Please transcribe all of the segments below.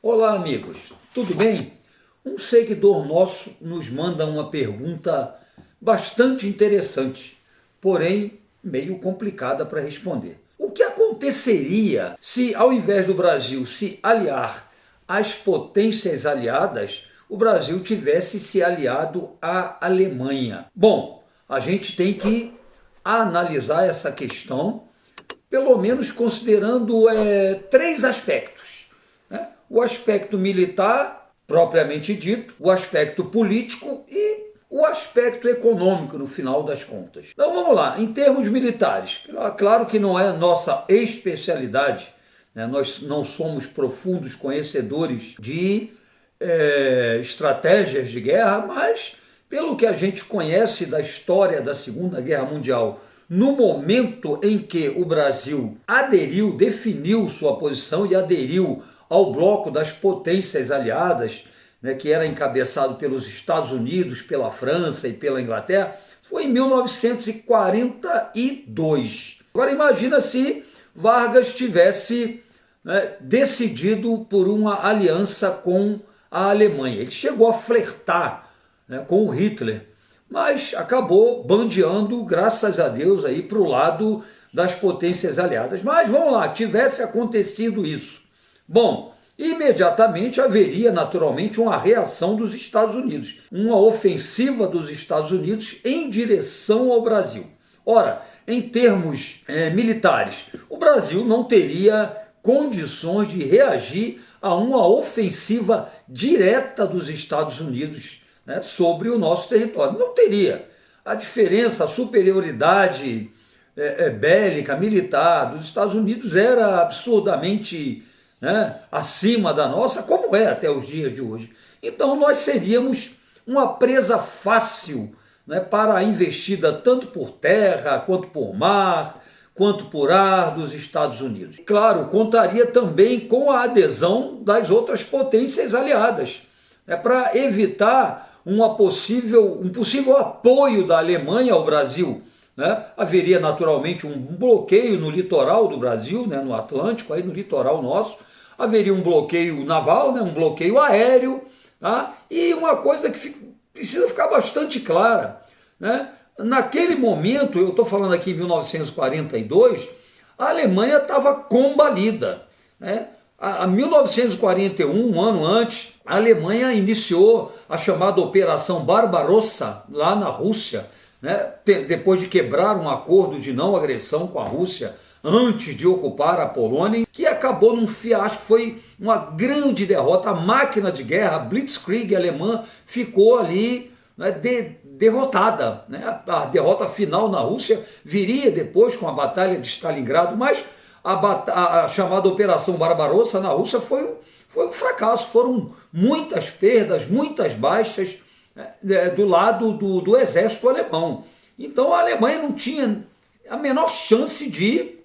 Olá, amigos, tudo bem? Um seguidor nosso nos manda uma pergunta bastante interessante, porém meio complicada para responder. O que aconteceria se, ao invés do Brasil se aliar às potências aliadas, o Brasil tivesse se aliado à Alemanha? Bom, a gente tem que analisar essa questão, pelo menos considerando três aspectos. O aspecto militar, propriamente dito, o aspecto político e o aspecto econômico, no final das contas. Então vamos lá, em termos militares, claro que não é nossa especialidade, né? Nós não somos profundos conhecedores de estratégias de guerra, mas pelo que a gente conhece da história da Segunda Guerra Mundial, no momento em que o Brasil aderiu, definiu sua posição e aderiu ao bloco das potências aliadas, né, que era encabeçado pelos Estados Unidos, pela França e pela Inglaterra, foi em 1942. Agora imagina se Vargas tivesse decidido por uma aliança com a Alemanha. Ele chegou a flertar, né, com o Hitler, mas acabou bandeando, graças a Deus, para o lado das potências aliadas. Mas vamos lá, tivesse acontecido isso. Bom, imediatamente haveria naturalmente uma reação dos Estados Unidos, uma ofensiva dos Estados Unidos em direção ao Brasil. Ora, em termos militares, o Brasil não teria condições de reagir a uma ofensiva direta dos Estados Unidos, né, sobre o nosso território. Não teria. A diferença, a superioridade bélica, militar dos Estados Unidos era absurdamente acima da nossa, como é até os dias de hoje. Então nós seríamos uma presa fácil, para a investida tanto por terra, quanto por mar, quanto por ar dos Estados Unidos. Claro, contaria também com a adesão das outras potências aliadas, para evitar um possível apoio da Alemanha ao Brasil. Haveria naturalmente um bloqueio no litoral do Brasil, no Atlântico, no litoral nosso. Haveria um bloqueio naval, um bloqueio aéreo, e uma coisa que precisa ficar bastante clara. Naquele momento, eu estou falando aqui em 1942, a Alemanha estava combalida. Em 1941, um ano antes, a Alemanha iniciou a chamada Operação Barbarossa, lá na Rússia, depois de quebrar um acordo de não agressão com a Rússia, antes de ocupar a Polônia, que acabou num fiasco, foi uma grande derrota. A máquina de guerra, a Blitzkrieg alemã, ficou ali derrotada. A derrota final na Rússia viria depois com a Batalha de Stalingrado, mas a chamada Operação Barbarossa na Rússia foi um fracasso. Foram muitas perdas, muitas baixas do lado do exército alemão. Então a Alemanha não tinha a menor chance de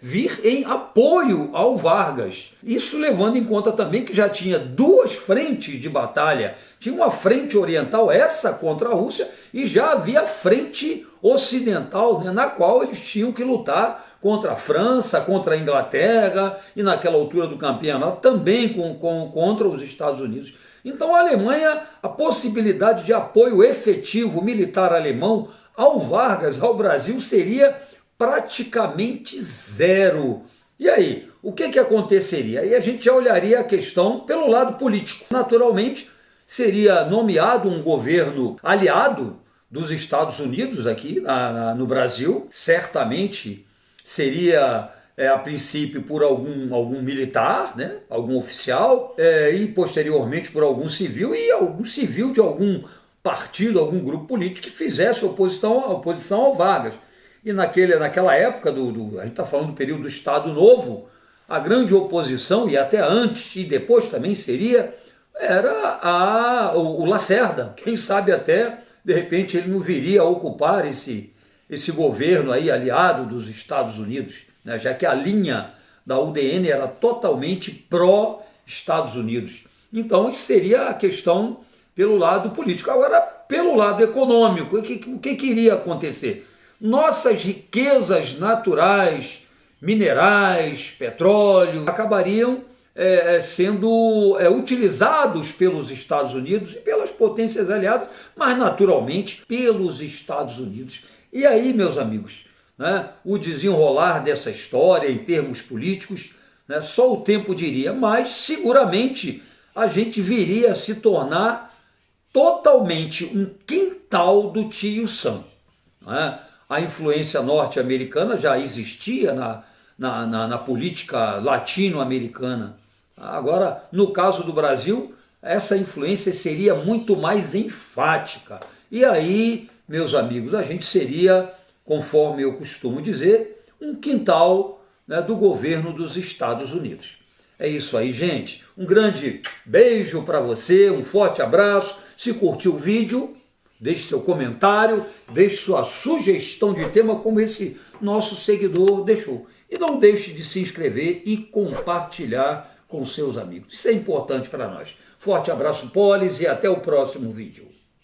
vir em apoio ao Vargas. Isso levando em conta também que já tinha duas frentes de batalha. Tinha uma frente oriental, essa contra a Rússia, e já havia a frente ocidental, na qual eles tinham que lutar contra a França, contra a Inglaterra e naquela altura do campeonato também contra os Estados Unidos. Então a Alemanha, a possibilidade de apoio efetivo militar alemão ao Vargas, ao Brasil, seria praticamente zero. E aí, o que aconteceria? Aí a gente já olharia a questão pelo lado político. Naturalmente, seria nomeado um governo aliado dos Estados Unidos aqui no Brasil. Certamente seria, a princípio, por algum militar, algum oficial, e posteriormente por algum civil, e algum civil de algum partido, algum grupo político que fizesse oposição ao Vargas. E naquela época, a gente está falando do período do Estado Novo, a grande oposição, e até antes e depois também era o Lacerda. Quem sabe até, de repente, ele não viria a ocupar esse governo aliado dos Estados Unidos, já que a linha da UDN era totalmente pró-Estados Unidos. Então, isso seria a questão pelo lado político. Agora, pelo lado econômico, o que iria acontecer? Nossas riquezas naturais, minerais, petróleo, acabariam sendo utilizados pelos Estados Unidos e pelas potências aliadas, mas naturalmente pelos Estados Unidos. E aí, meus amigos, né, o desenrolar dessa história em termos políticos, né, só o tempo diria, mas seguramente a gente viria a se tornar totalmente um quintal do tio Sam. Né? A influência norte-americana já existia na política latino-americana. Agora, no caso do Brasil, essa influência seria muito mais enfática. E aí, meus amigos, a gente seria, conforme eu costumo dizer, um quintal, né, do governo dos Estados Unidos. É isso aí, gente. Um grande beijo para você, um forte abraço. Se curtiu o vídeo, deixe seu comentário, deixe sua sugestão de tema, como esse nosso seguidor deixou. E não deixe de se inscrever e compartilhar com seus amigos. Isso é importante para nós. Forte abraço, Polis, e até o próximo vídeo.